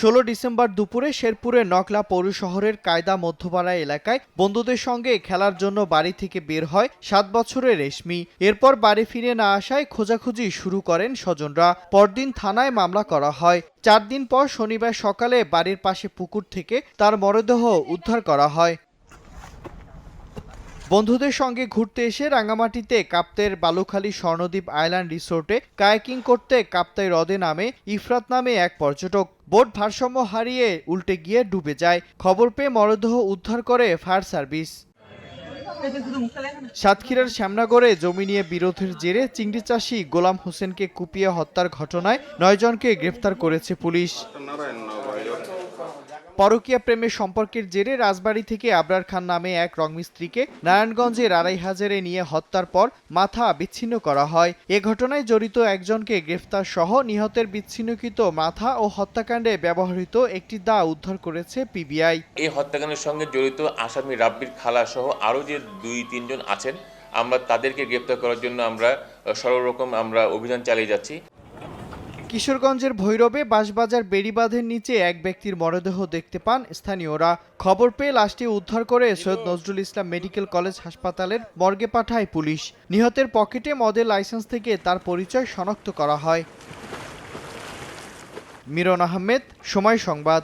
16 December দুপুরে শেরপুরের নকলা পৌর শহরের কায়দা মধ্যপাড়া এলাকায় বন্ধুদের সঙ্গে খেলার জন্য বাড়ি থেকে বের হয় 7 বছরের রেশমি। এরপর বাড়ি ফিরে না আসায় খোঁজাখুঁজি শুরু করেন স্বজনরা। পরদিন থানায় মামলা করা হয়। 4 দিন পর শনিবার সকালে বাড়ির পাশে পুকুর থেকে তার মরদেহ উদ্ধার করা হয়। বন্ধুদের সঙ্গে ঘুরতে এসে রাঙামাটিতে কাপ্তাইয়ের বালুখালী স্বর্ণদ্বীপ আইল্যান্ড রিসোর্টে কায়াকিং করতে কাপ্তাই হ্রদে নামে ইফরাত নামে এক পর্যটক। বোট ভারসাম্য হারিয়ে উল্টে গিয়ে ডুবে যায়। খবর পেয়ে মরদেহ উদ্ধার করে ফায়ার সার্ভিস। সাতক্ষীরার শ্যামনগরে জমি নিয়ে বিরোধের জেরে চিংড়ি চাষী গোলাম হোসেনকে কুপিয়ে হত্যার ঘটনায় 9 জনকে গ্রেফতার করেছে পুলিশ। পরকীয়া প্রেমের সম্পর্কের জেরে রাজবাড়ী থেকে আবরার খান নামে এক রংমিস্ত্রিকে নারায়ণগঞ্জের আড়াইহাজারে নিয়ে হত্যার পর মাথা বিচ্ছিন্ন করা হয়। এ ঘটনায় জড়িত একজনকে গ্রেফতার সহ নিহতের বিচ্ছিন্নকৃত মাথা ও হত্যাকাণ্ডে ব্যবহৃত একটি দা উদ্ধার করেছে পিবিআই। এই হত্যাকাণ্ডের সঙ্গে জড়িত আসামি রাব্বির খালা সহ আরও যে 2-3 জন আছেন, আমরা তাদেরকে গ্রেফতার করার জন্য সর্বরকম অভিযান চালিয়ে যাচ্ছি। কিশোরগঞ্জের ভৈরবে বাঁশবাজার বেড়িবাঁধের নিচে এক ব্যক্তির মরদেহ দেখতে পান স্থানীয়রা। খবর পেয়ে লাশটি উদ্ধার করে সৈয়দ নজরুল ইসলাম মেডিকেল কলেজ হাসপাতালের মর্গে পাঠায় পুলিশ। নিহতের পকেটে মদের লাইসেন্স থেকে তার পরিচয় শনাক্ত করা হয়। মিরন আহমেদ, সময় সংবাদ।